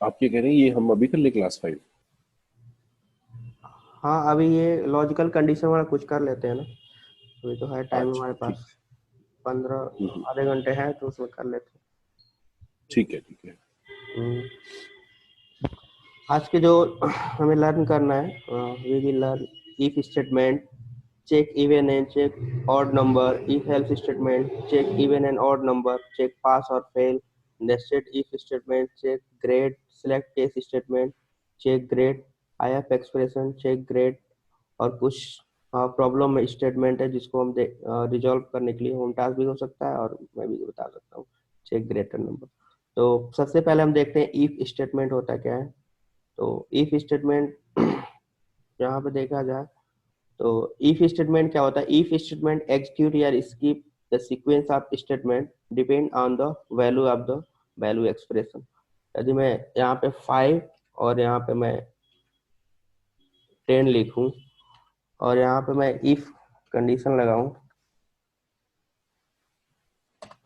आप ये कह रहे हैं ये हम अभी कर ले क्लास 5? हाँ, अभी ये लॉजिकल कंडीशन वाला कुछ कर लेते हैं ना, अभी तो है टाइम अच्छा हमारे ठीक। पास, 15 आधे घंटे हैं तो उसमें कर लेते ठीक है ठीक है। हैं। आज के जो हमें लर्न करना है, we will learn if statement, check even and check odd number, if else statement, check even and odd number, check pass or fail, nested if statement, check grade, select case statement, check grade, if expression, check grade, और कुछ problem statement है जिसको हम resolve करने के लिए home task भी हो सकता है और मैं भी बता सकता हूँ चेक ग्रेटर नंबर। तो सबसे पहले हम देखते हैं इफ स्टेटमेंट होता क्या है। तो इफ स्टेटमेंट यहाँ पे देखा जाए तो इफ स्टेटमेंट क्या होता है, इफ स्टेटमेंट एग्जीक्यूट या skip the sequence of statement depend on the value of the value expression. यदि मैं यहाँ पे 5 और यहाँ पे मैं 10 लिखूं और यहाँ पे मैं इफ कंडीशन लगाऊं,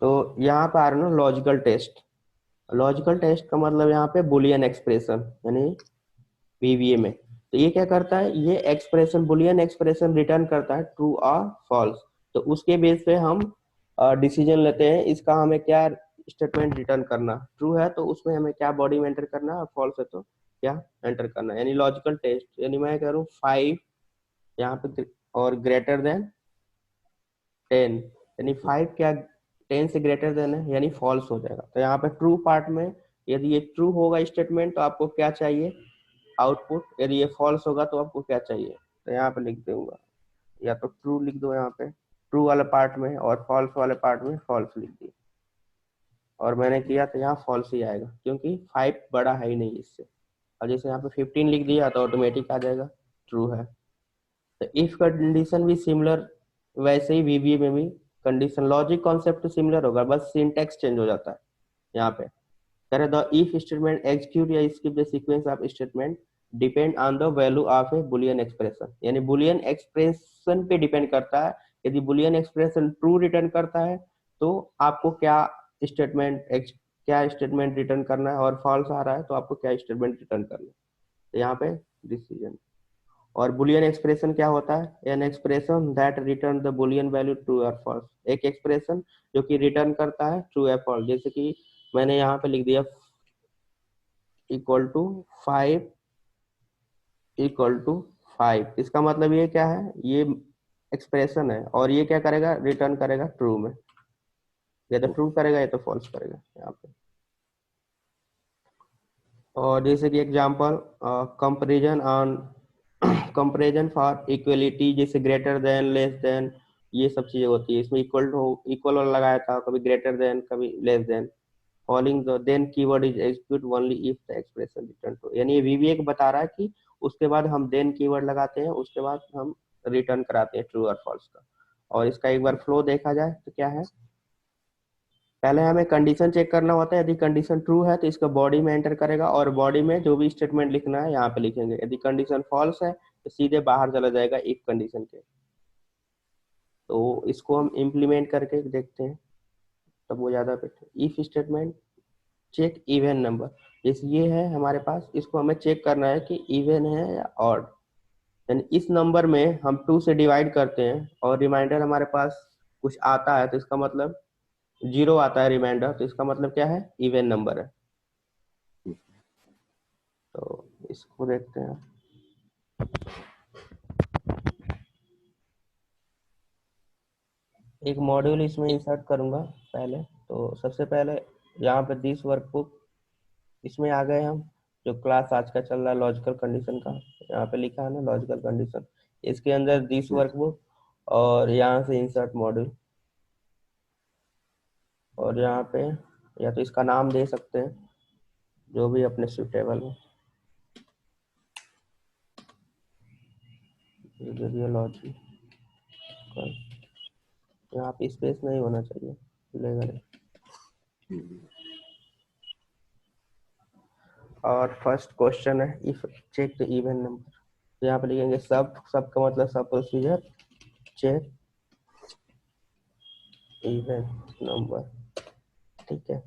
तो यहाँ पे आ रहा है ना लॉजिकल टेस्ट। लॉजिकल टेस्ट का मतलब यहाँ पे बुलियन एक्सप्रेशन यानी वीवीए में। तो ये क्या करता है, ये एक्सप्रेशन बुलियन एक्सप्रेशन रिटर्न करता है ट्रू और फॉल्स। तो उसके बेस पे हम डिसीजन लेते हैं इसका हमें क्या स्टेटमेंट रिटर्न करना। ट्रू है तो उसमें हमें क्या बॉडी में एंटर करना है और फॉल्स है तो क्या एंटर करना है। यानी लॉजिकल टेस्ट, यानी मैं कह रहा हूँ 5 यहाँ पे और ग्रेटर देन 10, यानी 5 क्या 10 से ग्रेटर देन है यानी फॉल्स हो जाएगा। तो यहाँ पे ट्रू पार्ट में यदि ये ट्रू होगा स्टेटमेंट तो आपको क्या चाहिए आउटपुट, यदि ये फॉल्स होगा तो आपको क्या चाहिए। तो यहाँ पे लिख दूंगा, या तो ट्रू लिख दो यहाँ पे ट्रू वाले पार्ट में और फॉल्स वाले पार्ट में फॉल्स लिख दी, और मैंने किया तो यहाँ फॉल्स ही आएगा क्योंकि 5 बड़ा है ही नहीं इससे। और जैसे यहाँ पे 15 लिख दिया तो ऑटोमेटिक आ जाएगा ट्रू है। तो इफ कंडीशन भी सिमिलर, वैसे ही वीबीए में भी कंडीशन लॉजिक कॉन्सेप्ट सिमिलर होगा, बस सिंटैक्स चेंज हो जाता है। यहाँ पे करे द इफ स्टेटमेंट एग्जीक्यूट या skip the sequence of statement depend on the value of A Boolean expression, यानी बुलियन एक्सप्रेशन पे डिपेंड करता है। यदि बुलियन एक्सप्रेशन ट्रू रिटर्न करता है तो आपको स्टेटमेंट क्या स्टेटमेंट रिटर्न करना है, और फॉल्स आ रहा है तो आपको क्या स्टेटमेंट रिटर्न करना है। तो यहाँ पे डिसीजन। और बुलियन एक्सप्रेशन क्या होता है, an expression that return the Boolean value true और फॉल्स, एक एक्सप्रेशन जो कि रिटर्न करता है ट्रू या फॉल्स। जैसे कि मैंने यहाँ पे लिख दिया इक्वल टू 5 इक्वल टू 5, इसका मतलब ये क्या है, ये एक्सप्रेशन है और ये क्या करेगा रिटर्न करेगा ट्रू में, या तो ट्रू करेगा या तो फॉल्स करेगा यहाँ पे। और जैसे कि example comparison on comparison for equality, जैसे ग्रेटर देन लेस देन ये सब चीजें होती है इसमें। इक्वल टू इक्वल वाला लगाया था, कभी ग्रेटर देन कभी less than. Following the then keyword is execute only if the expression return true, यानी ये वीवीए को बता रहा है कि उसके बाद हम देन कीवर्ड लगाते हैं, उसके बाद हम रिटर्न कराते हैं ट्रू और फॉल्स का। और इसका एक बार फ्लो देखा जाए तो क्या है, पहले हमें कंडीशन चेक करना होता है। यदि कंडीशन ट्रू है तो इसका बॉडी में एंटर करेगा और बॉडी में जो भी स्टेटमेंट लिखना है यहाँ पे लिखेंगे। यदि कंडीशन फॉल्स है तो सीधे बाहर चला जाएगा इफ कंडीशन के। तो इसको हम इम्प्लीमेंट करके देखते हैं तब वो ज्यादा better. If statement check even number, जैसे ये है हमारे पास, इसको हमें चेक करना है कि इवन है या ऑड। यानी इस नंबर में हम 2 से डिवाइड करते हैं और रिमाइंडर हमारे पास कुछ आता है तो इसका मतलब 0 आता है रिमाइंडर, तो इसका मतलब क्या है इवन नंबर है। तो इसको देखते हैं, एक मॉड्यूल इसमें इंसर्ट करूंगा पहले। तो सबसे पहले यहाँ पे दिस वर्कबुक, इसमें आ गए हम। जो क्लास आज का चल रहा है लॉजिकल कंडीशन का, यहाँ पे लिखा है ना लॉजिकल कंडीशन, इसके अंदर दिस वर्कबुक और यहाँ से इंसर्ट मॉड्यूल। और यहाँ पे या तो इसका नाम दे सकते हैं जो भी अपने सुटेबल हो, रेडियोलॉजी, यहाँ पे स्पेस नहीं होना चाहिए, चलेगा नहीं। और फर्स्ट क्वेश्चन है if check the even number, तो यहाँ पे लिखेंगे सब, सब का मतलब सब प्रोसीजर, चेक इवन नंबर, ठीक है।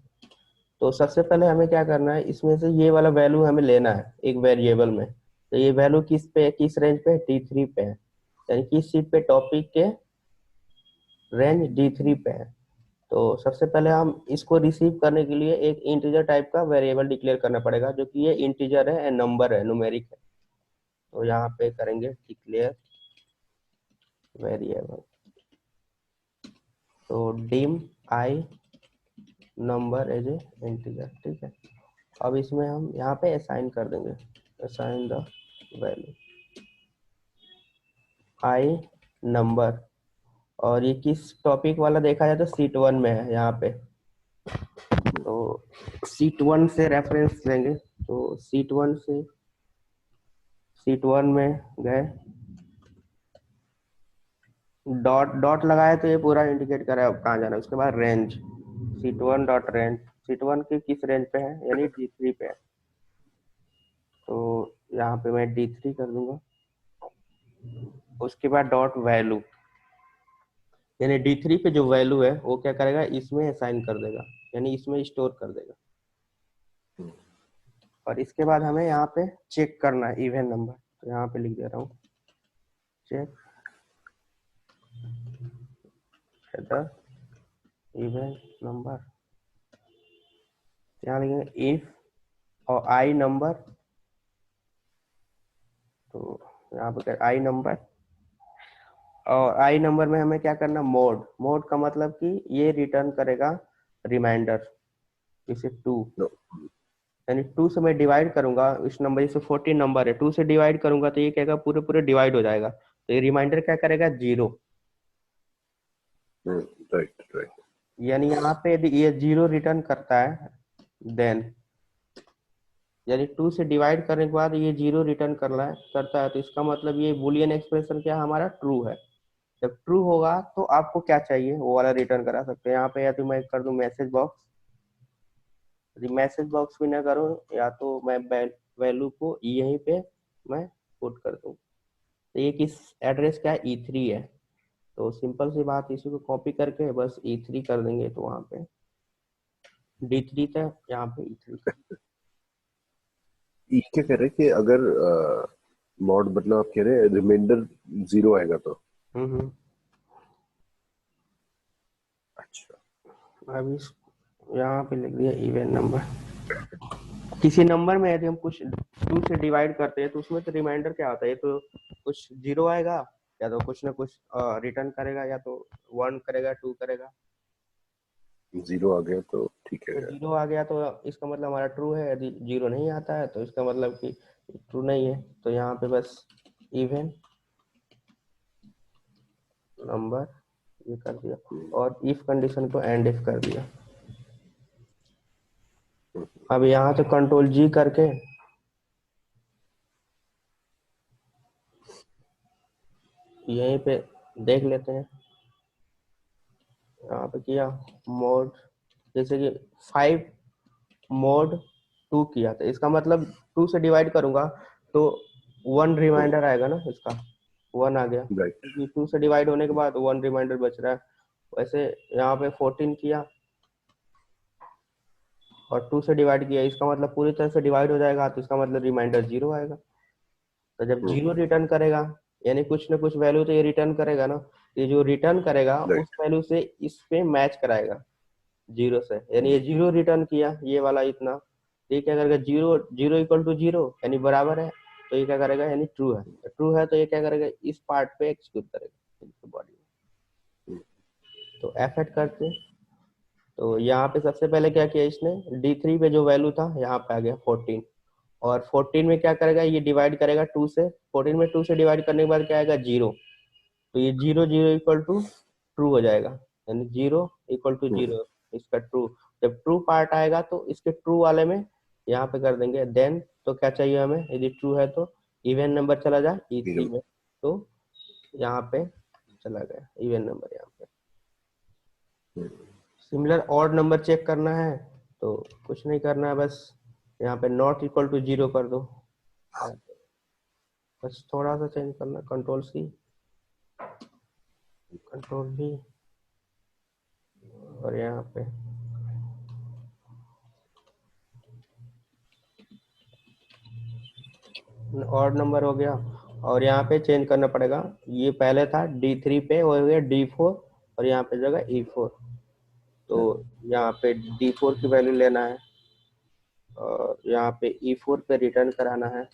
तो सबसे पहले हमें क्या करना है, इसमें से ये वाला वैल्यू हमें लेना है एक वेरिएबल में। तो ये वैल्यू किस पे, किस रेंज पे, D3 पे है, यानी किस सीट पे, टॉपिक के रेंज D3 पे है। तो सबसे पहले हम इसको रिसीव करने के लिए एक इंटीजर टाइप का वेरिएबल डिक्लेयर करना पड़ेगा, जो कि ये इंटीजर है, नंबर है, न्यूमेरिक है। तो यहाँ पे करेंगे डिक्लेयर वेरिएबल, तो dim I number as a integer, ठीक है। अब इसमें हम यहाँ पे असाइन कर देंगे, assign the value I number, और ये किस टॉपिक वाला देखा जाए तो सीट 1 में है यहाँ पे। तो सीट 1 से रेफरेंस लेंगे, तो सीट 1 से सीट 1 में गए, डॉट डॉट लगाए तो ये पूरा इंडिकेट कर रहा है कहाँ जाना है। उसके बाद range, seat 1 dot range, seat 1 के किस रेंज पे है, यानी D3 पे है। तो यहाँ पे मैं D3 कर दूंगा। उसके बाद डॉट वैल्यू, यानी D3 पे जो वैल्यू है वो क्या करेगा, इसमें असाइन कर देगा, यानी इसमें स्टोर कर देगा। और इसके बाद हमें यहाँ पे चेक करना है इवन नंबर, तो यहाँ पे लिख दे रहा हूँ चेक द इवन नंबर। यहाँ लिखेंगे इफ और आई नंबर, तो यहाँ पे आई नंबर, और आई नंबर में हमें क्या करना, मोड, मोड का मतलब कि ये रिटर्न करेगा रिमाइंडर, इसे 2, No. यानी 2 से मैं डिवाइड करूंगा इस नंबर, जैसे 14 नंबर है, 2 से डिवाइड करूंगा तो ये कहेगा पूरे पूरे डिवाइड हो जाएगा, तो ये रिमाइंडर क्या करेगा, 0। Right, right. यानी यहाँ पे यदि ये 0 रिटर्न करता है, देन यानी 2 से डिवाइड करने के बाद ये 0 रिटर्न करता है, तो इसका मतलब ये बुलियन एक्सप्रेशन क्या हमारा ट्रू है। जब ट्रू होगा तो आपको क्या चाहिए वो वाला रिटर्न करा सकते हैं। यहाँ पे या तो मैं कर दूं मैसेज बॉक्स, यदि मैसेज बॉक्स भी ना करूं, या तो मैं वैल्यू को यहीं पे मैं पुट कर दूं। तो ये किस एड्रेस का है, E3 है। तो सिंपल सी बात, इसी को कॉपी करके बस E3 कर देंगे, तो वहां पे D3 था, यहाँ पे E3 कर। ये क्या कह रहे हैं कि अगर मॉड मतलब आप कह रहे हैं रिमाइंडर 0 आएगा तो? हम्म। अच्छा। अभी यहाँ पे लिख दिया इवन नंबर। किसी नंबर में यदि हम कुछ 2 से डिवाइड करते हैं तो उसमें तो रिमाइंडर क्या होता है, तो कुछ 0 आएगा, या तो कुछ ना कुछ रिटर्न करेगा, या तो 1 करेगा, 2 करेगा। 0 आ गया तो ठीक तो है। 0 आ गया तो इसका मतलब हमारा ट्रू है, यदि 0 नहीं आता है तो इसका मतलब कि ट्रू नहीं है। तो यहाँ पे बस इवन नंबर ये कर दिया, और इफ कंडीशन को एंड इफ कर दिया। अब यहाँ से Ctrl G करके यहीं पे देख लेते हैं। यहाँ पे किया मोड, जैसे कि 5 मोड 2 किया, तो इसका मतलब 2 से डिवाइड करूंगा तो 1 रिमाइंडर आएगा ना, इसका 1 आ गया, राइट। क्योंकि 2 से डिवाइड होने के बाद 1 रिमाइंडर बच रहा है। वैसे यहाँ पे 14 किया और 2 से डिवाइड किया, इसका मतलब पूरी तरह से डिवाइड हो जाएगा, तो इसका मतलब रिमाइंडर 0 आएगा। तो जब 0 रिटर्न करेगा, यानी कुछ ना कुछ वैल्यू तो ये रिटर्न करेगा ना, ये जो रिटर्न करेगा उस राइट। वैल्यू से इस पे मैच कराएगा 0 से, यानी ये 0 रिटर्न किया ये वाला इतना, तो ये क्या करेगा, 0 0 इक्वल टू 0 यानी बराबर है, तो ये क्या करेगा, यानी ट्रू है। ट्रू है तो ये क्या करेगा, इस पार्ट पे एक्सिक्यूट करेगा बॉडी में। तो F8 करते, तो यहाँ पे सबसे पहले क्या किया इसने, D3 पे जो वैल्यू था यहाँ पे आ गया 14, और 14 में क्या करेगा, ये डिवाइड करेगा 2 से, 14 में 2 से डिवाइड करने के बाद क्या आएगा, 0। तो ये 0 0 इक्वल टू ट्रू हो जाएगा, यानी 0 इक्वल टू 0 इसका ट्रू। जब ट्रू पार्ट आएगा तो इसके ट्रू वाले में यहाँ पे कर देंगे देन, तो क्या चाहिए हमें, यदि ट्रू है तो इवन नंबर चला जाए E3 में, तो यहाँ पे चला गया इवन नंबर। यहाँ पे सिमिलर ऑड नंबर चेक करना है तो कुछ नहीं करना है, बस यहाँ पे नॉट इक्वल टू 0 कर दो, बस थोड़ा सा चेंज करना, Ctrl+C Ctrl+V, और यहाँ पे ऑड नंबर हो गया। और यहाँ पे चेंज करना पड़ेगा, ये पहले था D3 पे, हो गया D4, और यहाँ पे जगह E4। तो यहाँ पे D4 की वैल्यू लेना है, और यहाँ पे E4 पे रिटर्न कराना है।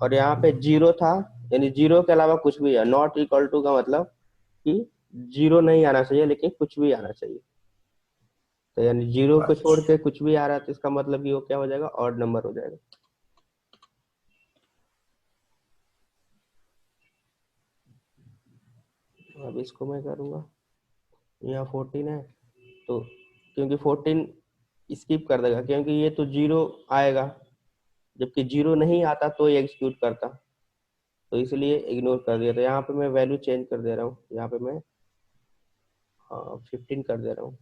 और यहाँ पे जीरो था, यानी जीरो के अलावा कुछ भी है, नॉट इक्वल टू का मतलब कि जीरो नहीं आना चाहिए लेकिन कुछ भी आना चाहिए। तो यानी जीरो को छोड़ अच्छा। के कुछ भी आ रहा है तो इसका मतलब कि वो क्या हो जाएगा, ऑड नंबर हो जाएगा। अब इसको मैं करूँगा, यहाँ 14 है तो, क्योंकि 14 स्किप कर देगा क्योंकि ये तो जीरो आएगा, जबकि जीरो नहीं आता तो ये एग्जीक्यूट करता, तो इसलिए इग्नोर कर दिया। तो यहाँ पे मैं वैल्यू चेंज कर दे रहा हूँ, यहाँ पे मैं 15 कर दे रहा हूँ,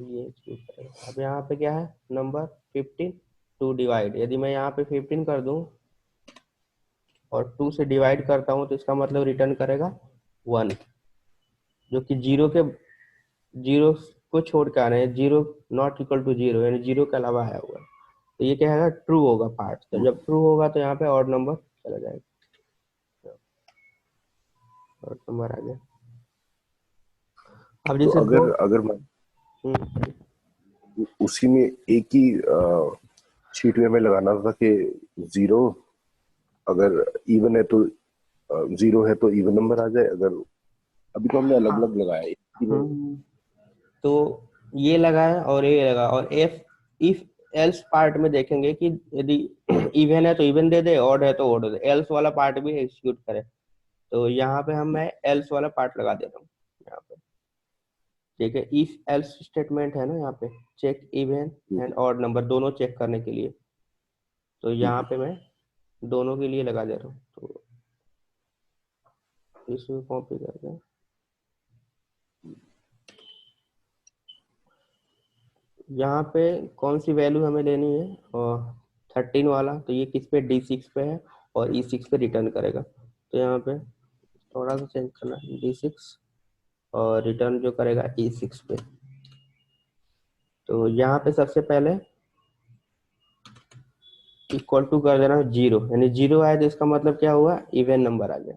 ये एग्जीक्यूट करेगा। अब यहाँ पे क्या है, नंबर 15 टू डिवाइड, यदि मैं यहाँ पे 15 कर दूं और 2 से डिवाइड करता हूँ तो इसका मतलब रिटर्न करेगा 1, जो कि जीरो को छोड़ के आना है, zero not equal to zero, यानी जीरो के अलावा आया हुआ है। तो ये क्या है, ट्रू होगा पार्ट, तो जब ट्रू होगा तो यहाँ पे ऑड नंबर चला जाएगा, ऑड नंबर आ गया। अब तो जैसे दो, अगर अगर मैं हम्म, उसी में एक ही शीट में हमें लगाना था कि जीरो, अगर इवन है तो जीरो है तो इवन नंबर आ जाए, अगर अभी तो हमने अलग अलग हाँ, लगाया एक ही में। हम्म, तो ये लगा है और ये लगा, और एफ इफ एल्स पार्ट में देखेंगे कि यदि इवन है तो इवन दे दे, ऑड है तो ऑड दे, एल्स वाला पार्ट भी एग्जीक्यूट करे। तो यहाँ पे मैं एल्स वाला पार्ट लगा दे रहा हूँ यहाँ पे, ठीक है। इफ एल्स स्टेटमेंट है ना यहाँ पे, check even and odd number दोनों चेक करने के लिए, तो यहाँ पे मैं दोनों के लिए लगा दे रहा हूँ। तो इसमें कॉपी करके यहाँ पे कौन सी वैल्यू हमें लेनी है, और 13 वाला, तो ये किस पे, D6 पे है, और E6 पे रिटर्न करेगा। तो यहाँ पे थोड़ा सा चेंज करना है, D6, और रिटर्न जो करेगा E6 पे। तो यहाँ पे सबसे पहले इक्वल टू कर देना जीरो, यानी जीरो आया तो इसका मतलब क्या हुआ, इवन नंबर आ गया।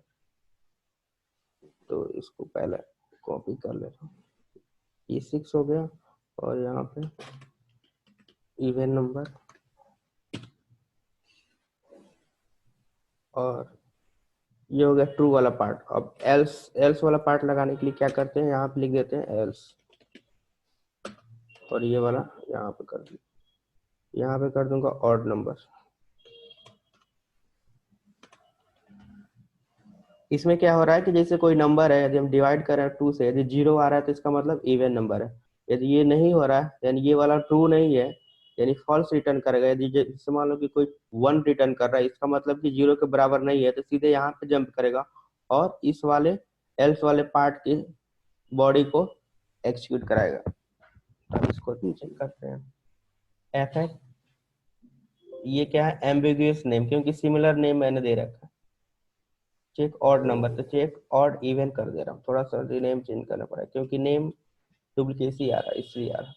तो इसको पहले कॉपी कर लेता हूँ, E6 हो गया, और यहाँ पे इवन नंबर, और ये हो गया ट्रू वाला पार्ट। अब एल्स एल्स वाला पार्ट लगाने के लिए क्या करते हैं, यहाँ पे लिख देते हैं एल्स, और ये वाला यहाँ पे कर दूँ, यहाँ पे कर दूंगा ऑड नंबर। इसमें क्या हो रहा है कि जैसे कोई नंबर है, यदि हम डिवाइड कर रहे हैं 2 से, यदि जीरो आ रहा है तो इसका मतलब इवन नंबर है। यदि ये नहीं हो रहा है, यानी ये वाला ट्रू नहीं है, यानी फॉल्स रिटर्न करेगा। यदि जैसे मान लो कि कोई 1 रिटर्न कर रहा है, इसका मतलब कि जीरो के बराबर नहीं है, तो सीधे यहाँ पे जंप करेगा और इस वाले एल्स वाले पार्ट की बॉडी को एक्सिक्यूट कराएगा। अब इसको चेक करते हैं, एफ है, ये क्या है, एम्बिगुअस नेम, क्योंकि सिमिलर नेम मैंने दे रखा है। चेक ऑड नंबर, तो चेक ऑड इवन कर दे रहा हूँ, थोड़ा सा नेम चेंज करना पड़ा क्योंकि नेम डुप्लीकेसी आ रहा है इसलिए आ रहा है।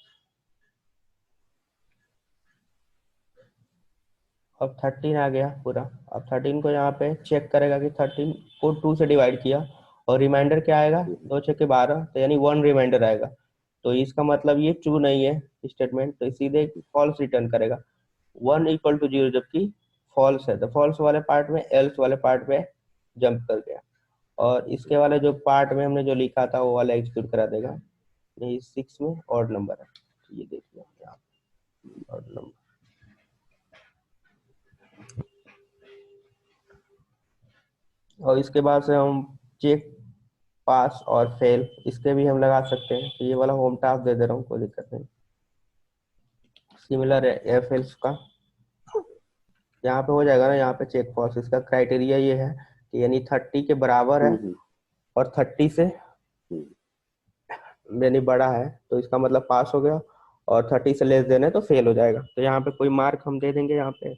अब 13 आ गया पूरा। अब 13 को यहाँ पे चेक करेगा कि 13 को 2 से डिवाइड किया, और रिमाइंडर क्या आएगा, 2 6 के 12, तो यानी 1 रिमाइंडर आएगा। तो इसका मतलब ये ट्रू नहीं है स्टेटमेंट, तो सीधे फॉल्स रिटर्न करेगा, 1 इक्वल टू जीरो, जबकि फॉल्स है। तो फॉल्स वाले पार्ट में एल्स वाले पार्ट पे जंप कर गया, और इसके वाले जो पार्ट में हमने जो लिखा था वो वाला एग्जीक्यूट करा देगा। ये 6 में ऑड नंबर है, तो ये देख लो यहाँ ऑड नंबर। और इसके बाद से हम चेक पास और फेल, इसके भी हम लगा सकते हैं। तो ये वाला होम टास्क दे दे रहा हूँ, कोई दिक्कत नहीं। सिमिलर है एफ एल्स का, यहाँ पे हो जाएगा ना, यहाँ पे चेक पॉज, इसका क्राइटेरिया ये है कि यानी 30 के बराबर है और 30 से यानी बड़ा है, तो इसका मतलब पास हो गया, और 30 से लेस देना है तो फेल हो जाएगा। तो यहाँ पे कोई मार्क हम दे देंगे, यहाँ पे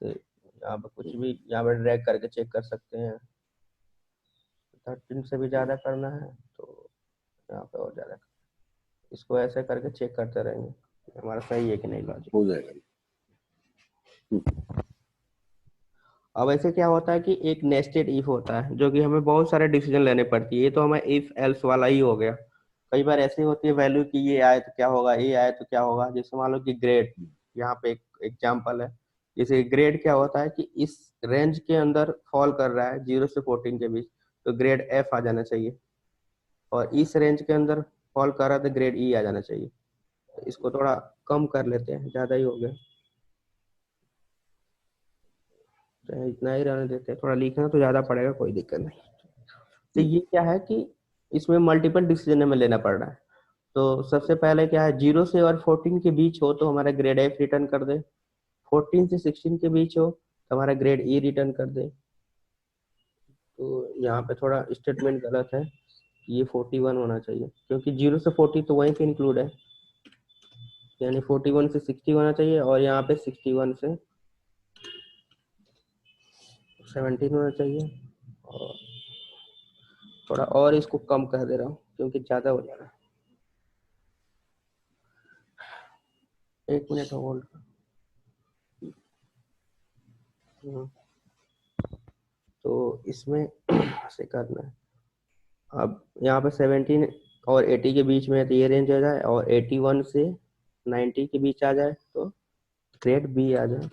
यहाँ पे कुछ भी, यहाँ पे ड्रैग करके चेक कर सकते हैं। 13 से भी ज्यादा करना है तो यहाँ पे और ज्यादा, इसको ऐसे करके चेक करते रहेंगे कि हमारा सही है कि नहीं लॉजिक। हो जाएगा। अब ऐसे क्या होता है कि एक नेस्टेड इफ होता है जो कि हमें बहुत सारे डिसीजन लेने पड़ती है। ये तो हमें इफ एल्स वाला ही हो गया। कई बार ऐसी होती है वैल्यू कि ये आए तो क्या होगा, ये आए तो क्या होगा। जैसे मान लो कि ग्रेड, यहाँ पे एक एग्जांपल है। जैसे ग्रेड क्या होता है कि इस रेंज के अंदर फॉल कर रहा है 0 से 14 के बीच, तो ग्रेड एफ आ जाना चाहिए। और इस रेंज के अंदर फॉल कर रहा है तो ग्रेड ई आ जाना चाहिए। तो इसको थोड़ा कम कर लेते हैं, ज्यादा ही हो गया, तो इतना ही रहने देते हैं। थोड़ा लिखना तो ज्यादा पड़ेगा, कोई दिक्कत नहीं। तो ये क्या है कि इसमें मल्टीपल डिसीजन हमें लेना पड़ रहा है। तो सबसे पहले क्या है, 0 से 14 के बीच हो तो हमारा ग्रेड एफ रिटर्न कर दे। 14 से 16 के बीच हो तो हमारा ग्रेड ई रिटर्न कर दे। तो यहाँ पे थोड़ा स्टेटमेंट गलत है, ये 41 होना चाहिए, क्योंकि 0 से 40 तो वहीं पे इंक्लूड है। यानी 41 से 60 होना चाहिए, और यहाँ पे 61 से 17 होना चाहिए। और थोड़ा और इसको कम कर दे रहा हूँ क्योंकि ज्यादा हो जा रहा है। 1 मिनट होल्ड। तो इसमें ऐसे करना है। अब यहाँ पे 17 और 80 के बीच में है तो ये रेंज आ जाए, और 81 से 90 के बीच आ जाए तो ग्रेड बी आ जाए,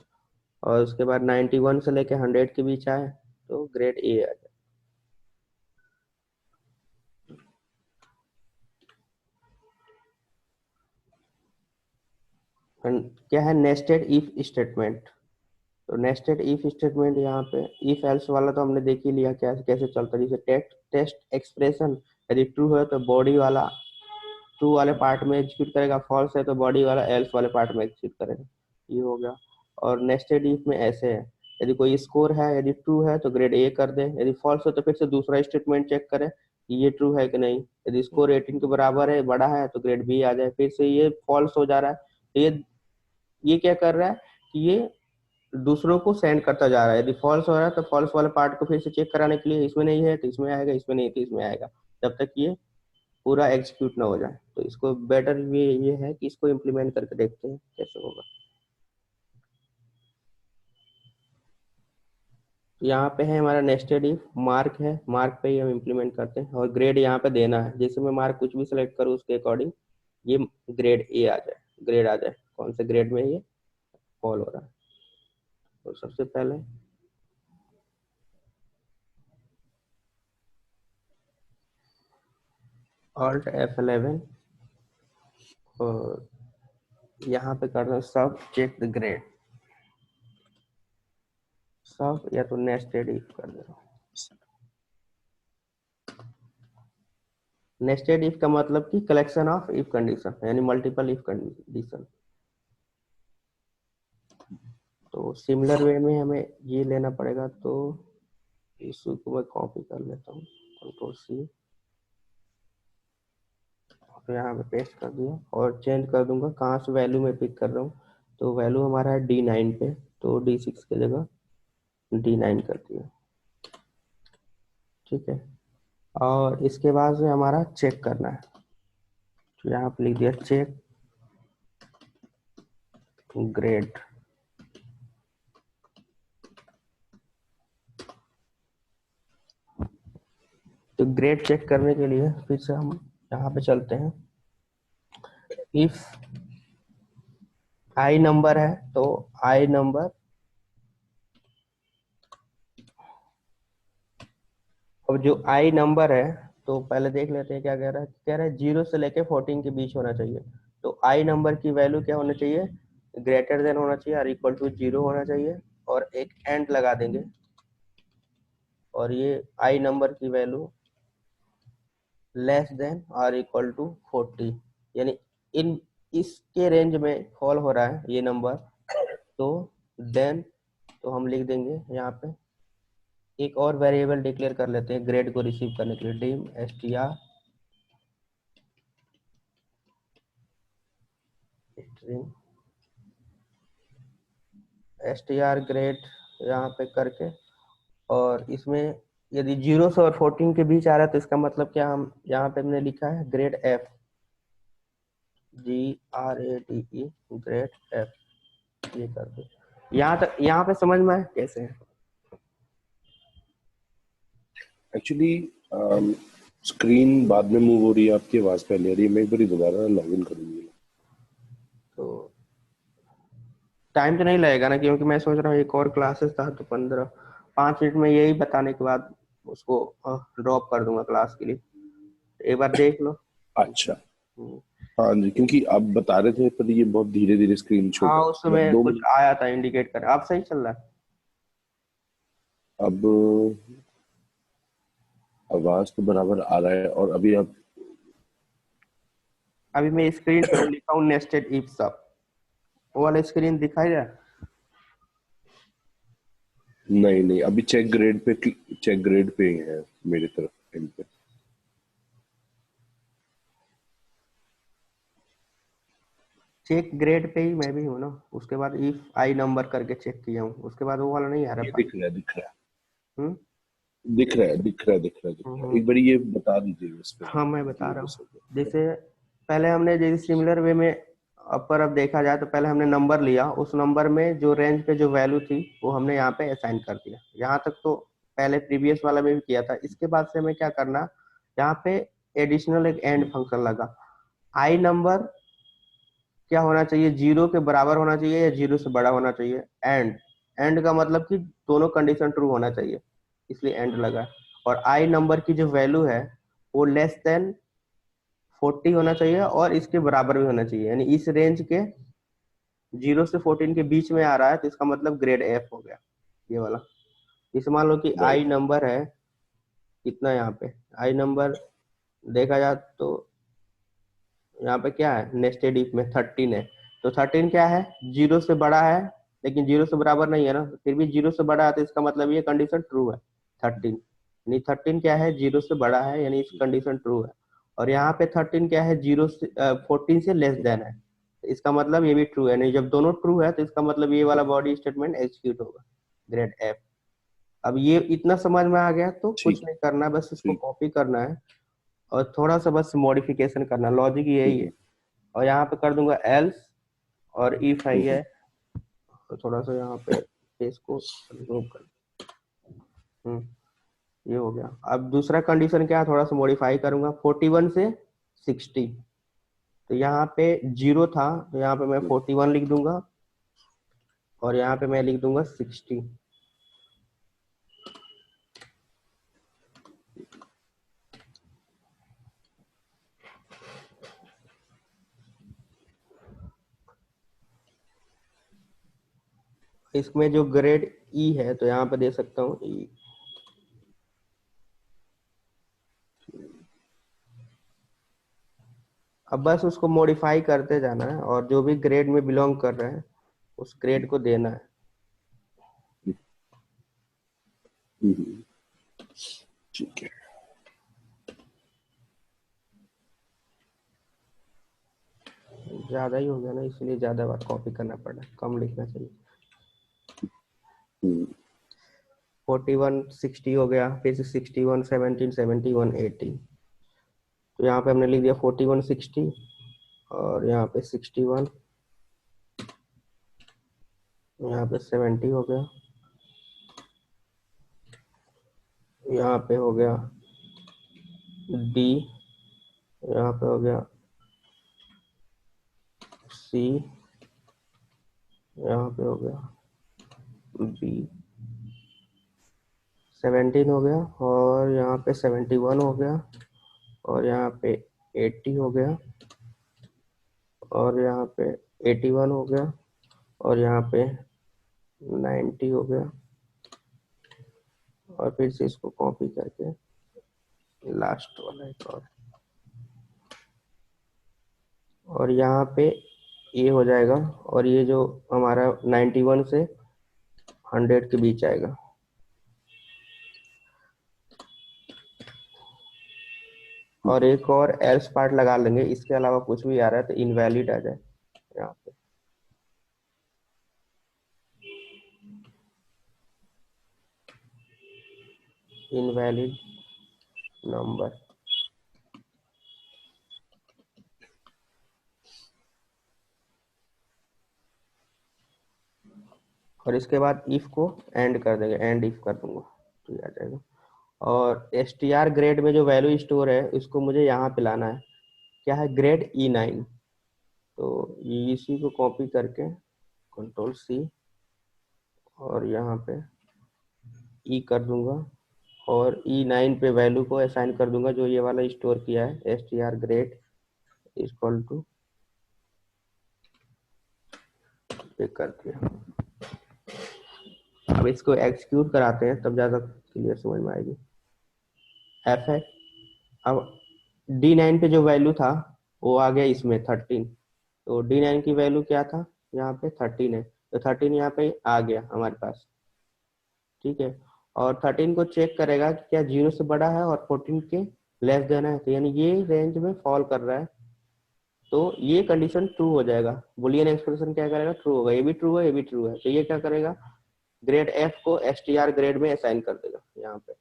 और उसके बाद 91 से लेके 100 के बीच आए तो ग्रेड ए आ जाए। क्या है नेस्टेड इफ स्टेटमेंट। तो नेस्टेड इफ स्टेटमेंट यहाँ पे इफ एल्स वाला तो हमने देख ही लिया क्या कैसे चलता है। जैसे टेस्ट टेस्ट एक्सप्रेशन यदि ट्रू है तो बॉडी वाला ट्रू वाले पार्ट में एग्जीक्यूट करेगा, फॉल्स है तो बॉडी वाला एल्स वाले पार्ट में एग्जीक्यूट करेगा। ये हो गया। और नेस्टेड इफ में ऐसे है, यदि कोई स्कोर है, यदि ट्रू है तो ग्रेड ए कर दे, यदि फॉल्स है तो फिर से दूसरा स्टेटमेंट चेक करे कि ये ट्रू है कि नहीं। यदि स्कोर 18 के बराबर है, बड़ा है, तो ग्रेड बी आ जाए। फिर से ये फॉल्स हो जा रहा है तो ये क्या कर रहा है कि ये दूसरों को सेंड करता जा रहा है। यदि फॉल्स हो रहा है तो फॉल्स वाले पार्ट को फिर से चेक कराने के लिए इसमें नहीं है तो इसमें आएगा, इसमें नहीं तो इसमें आएगा, जब तक ये पूरा एग्जीक्यूट ना हो जाए। तो इसको बेटर वे ये है कि इसको इम्प्लीमेंट करके देखते हैं कैसे होगा। तो यहाँ पे है हमारा नेस्टेड इफ, मार्क है, मार्क पे ही हम इम्प्लीमेंट करते हैं, और ग्रेड यहाँ पे देना है। जैसे मैं मार्क कुछ भी सिलेक्ट करूँ उसके अकॉर्डिंग ये ग्रेड ए आ जाए, ग्रेड आ जाए कौन से ग्रेड में ये फॉल हो रहा है। तो सबसे पहले Alt F11 और यहाँ पे करना सब चेक द ग्रेड, सब या तो नेस्टेड इफ कर दे रहा हूँ। नेस्टेड इफ का मतलब कि कलेक्शन ऑफ इफ कंडीशन, यानी मल्टीपल इफ कंडीशन। तो सिमिलर वे में हमें ये लेना पड़ेगा। तो इसको मैं कॉपी कर लेता हूँ, कंट्रोल सी, तो यहाँ पे पेस्ट कर दिया और चेंज कर दूंगा कहाँ से वैल्यू में पिक कर रहा हूँ। तो वैल्यू हमारा है D9 पे, तो D6 की जगह D9 कर दिया। ठीक है। और इसके बाद से हमारा चेक करना है, तो यहाँ पे लिख दिया चेक ग्रेड। तो ग्रेड चेक करने के लिए फिर से हम यहाँ पे चलते हैं। इफ आई नंबर है तो आई नंबर, अब जो आई नंबर है तो पहले देख लेते हैं क्या कह रहा है 0 से लेके 14 के बीच होना चाहिए। तो आई नंबर की वैल्यू क्या होना चाहिए, ग्रेटर देन होना चाहिए और इक्वल टू 0 होना चाहिए, और एक एंड लगा देंगे। और ये आई नंबर की वैल्यू लेस देन और इक्वल टू 40, यानी इन इसके रेंज में फॉल हो रहा है ये नंबर, तो देन तो हम लिख देंगे यहाँ पे एक और वेरिएबल डिक्लेयर कर लेते हैं ग्रेड को रिसीव करने के लिए, डिम str ग्रेड यहाँ पे करके। और इसमें यदि 0 से और 14 के बीच आ रहा है तो इसका मतलब क्या, हम यहाँ पे हमने लिखा है grade F, GRADE grade F, ये कर दो। यहाँ तक, यहाँ पे समझ में आया कैसे है? एक्चुअली स्क्रीन बाद में मूव हो रही है, आपकी आवाज पहले आ रही है, मैं एक बार दोबारा लॉग इन करूंगी। तो टाइम तो नहीं लगेगा ना, क्योंकि मैं सोच रहा हूँ एक और क्लासेस था तो 5 मिनट में यही बताने के बाद उसको ड्रॉप कर दूंगा क्लास के लिए। एक बार देख लो। अच्छा। हम्म। हाँ जी, क्योंकि आप बता रहे थे पर ये बहुत धीरे धीरे स्क्रीन शो हाँ कर उस रही है। अब समय दो कुछ मिनट आया था इंडिकेट कर, अब सही चल रहा है। अब आवाज तो बराबर आ रहा है, और अभी आप अभी मैं स्क्रीन पे हूँ, लिखा हूँ नेस्टेड इफ सब, वो वाला स्क्रीन दिखाई दे रहा है? नहीं नहीं, अभी चेक ग्रेड पे ही है मेरी तरफ इन पे। चेक ग्रेड पे ही मैं भी हूँ ना, उसके बाद इफ आई नंबर करके चेक किया हूँ, उसके बाद वो वाला नहीं आ रहा ये फाइल। दिख रहा है, दिख रहा है, हम्म। दिख रहा है, दिख रहा है, दिख रहा है, दिख रहा है। हम्म। एक बार ये बता दीजिए इस पे हाँ मैं कि बता ये रहा भी हूँ। सही है। जैसे पहले हमने, जैसे सिमिलर वे में अपर, अब देखा जाए तो पहले हमने नंबर लिया, उस नंबर में जो रेंज पे जो वैल्यू थी वो हमने यहाँ पे असाइन कर दिया। यहाँ तक तो पहले प्रीवियस वाला में भी किया था। इसके बाद से हमें क्या करना, यहाँ पे एडिशनल एक एंड फंक्शन लगा। आई नंबर क्या होना चाहिए, 0 के बराबर होना चाहिए या 0 से बड़ा होना चाहिए। एंड, एंड का मतलब कि दोनों कंडीशन ट्रू होना चाहिए, इसलिए एंड लगा। और आई नंबर की जो वैल्यू है वो लेस देन 40 होना चाहिए और इसके बराबर भी होना चाहिए, यानी इस रेंज के 0 से 14 के बीच में आ रहा है तो इसका मतलब ग्रेड एफ हो गया, ये वाला। इस मान लो कि आई राइट। नंबर है कितना, यहाँ पे आई नंबर देखा जाए तो यहाँ पे क्या है, नेस्टेड इफ में 13 है। तो 13 क्या है, 0 से बड़ा है लेकिन 0 से बराबर नहीं है ना, फिर भी 0 से बड़ा है तो इसका मतलब ये कंडीशन ट्रू है। 13 यानी 13 क्या है, 0 से बड़ा है, यानी इस कंडीशन ट्रू है। और यहाँ पे 13 क्या है, 0 से 14 से लेस देन है, तो इसका मतलब ये भी ट्रू है। नहीं, जब दोनों ट्रू है तो इसका मतलब ये वाला बॉडी स्टेटमेंट एग्जीक्यूट होगा, ग्रेड एफ। अब ये इतना समझ में आ गया तो कुछ ठीक नहीं करना, बस इसको ठीक। कॉपी करना है और थोड़ा सा बस मॉडिफिकेशन करना, लॉजिक यही है। हम्म, और यहाँ पे कर दूंगा एल्स, और इफ आई हम्म, है तो थोड़ा सा यहाँ पे इसको रिमूव कर। ये हो गया। अब दूसरा कंडीशन क्या है, थोड़ा सा मॉडिफाई करूंगा, 41 से 60। तो यहाँ पे 0 था तो यहाँ पे मैं 41 लिख दूंगा और यहाँ पे मैं लिख दूंगा 60। इसमें जो ग्रेड ई है तो यहाँ पे दे सकता हूँ ई। अब बस उसको मॉडिफाई करते जाना है और जो भी ग्रेड में बिलोंग कर रहे हैं उस ग्रेड को देना है। हम्म, ठीक है। ज्यादा ही हो गया ना, इसलिए ज्यादा बार कॉपी करना पड़ा, कम लिखना चाहिए। हम्म, 41 60 हो गया, फिर से 61 17 71 18। तो यहाँ पे हमने लिख दिया 41 60 और यहाँ पे 61, यहाँ पे 70 हो गया, यहाँ पे हो गया डी, यहाँ पे हो गया सी, यहाँ पे हो गया बी, 17 हो गया, और यहाँ पे 71 हो गया, और यहाँ पे 80 हो गया, और यहाँ पे 81 हो गया, और यहाँ पे 90 हो गया। और फिर से इसको कॉपी करके लास्ट वाला एक और यहाँ पे ये हो जाएगा, और ये जो हमारा 91 से 100 के बीच आएगा। और एक और एल्स पार्ट लगा लेंगे, इसके अलावा कुछ भी आ रहा है तो इनवैलिड आ जाए यहाँ पे। इनवैलिड नंबर, और इसके बाद इफ को एंड कर देंगे, एंड इफ कर दूंगा तो ये आ जाएगा। और str ग्रेड में जो वैल्यू स्टोर है उसको मुझे यहाँ पे लाना है, क्या है, ग्रेड E9। तो इसी को कॉपी करके कंट्रोल C और यहाँ पे ई कर दूंगा और E9 पे वैल्यू को असाइन कर दूंगा जो ये वाला स्टोर किया है, str ग्रेड इक्वल टू पे कर दिया। अब इसको एक्सिक्यूट कराते हैं तब ज़्यादा क्लियर समझ में आएगी। एफ है, अब D9 पे जो वैल्यू था वो आ गया इसमें 13, तो D9 की वैल्यू क्या था, यहाँ पे 13 है, तो 13 यहाँ पे आ गया हमारे पास, ठीक है। और 13 को चेक करेगा कि क्या 0 से बड़ा है और 14 के लेस देन है, तो यानी ये रेंज में फॉल कर रहा है, तो ये कंडीशन ट्रू हो जाएगा। बुलियन एक्सप्रेशन क्या करेगा, ट्रू होगा, ये भी ट्रू है ये भी ट्रू है, तो ये क्या करेगा, ग्रेड एफ को str ग्रेड में असाइन कर देगा यहाँ पे।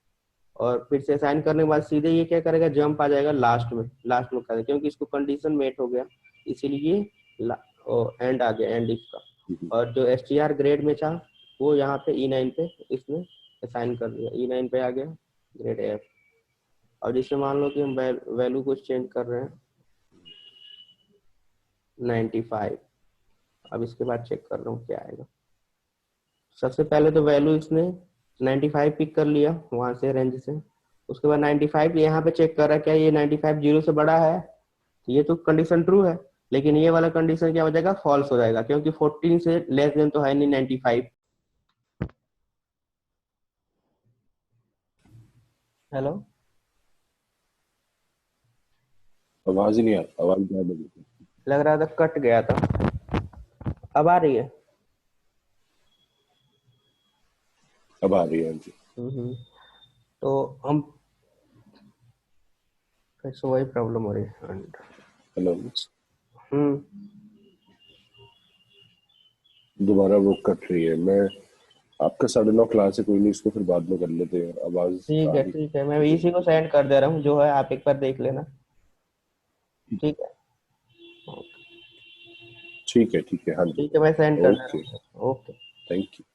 और फिर से असाइन करने के बाद सीधे ये क्या करेगा, जंप आ जाएगा लास्ट में, लास्ट में करेगा क्योंकि इसको कंडीशन मेट हो गया, इसीलिए एंड आ गया, एंड इफ का। और जो str ग्रेड में था वो यहाँ पे E9 पे इसमें असाइन कर दिया, E9 पे आ गया ग्रेड एफ। और जिससे मान लो कि हम वैल्यू को चेंज कर रहे हैं 95। अब इसके बाद चेक कर रहा हूँ क्या आएगा। सबसे पहले तो वैल्यू इसने 95 पिक कर लिया वहां से रेंज से, उसके बाद 95 यहाँ पे चेक कर रहा है क्या ये 95 0 से बड़ा है, तो ये तो कंडीशन ट्रू है, लेकिन ये वाला कंडीशन क्या हो जाएगा, फॉल्स हो जाएगा क्योंकि 14 से लेस देन तो है नहीं 95। हेलो, आवाज ही नहीं आ, आवाज गायब हो गई। लग रहा था कट गया था, अब आ रही है। अब आ रही है जी। तो हम फिर से वही प्रॉब्लम हो रही है। हेलो, हम्म दोबारा वो कट रही है। मैं आपका 9:30 क्लास है, कोई नहीं, इसको फिर बाद में कर लेते हैं। आवाज ठीक आ है रही ठीक है, मैं मुझे। इसी को सेंड कर दे रहा हूँ जो है, आप एक बार देख लेना, ठीक है। ठीक है, ठीक है, हाँ जी। ठीक है, मैं सेंड कर दे रहा ओके, हूँ, ओके। Thank you.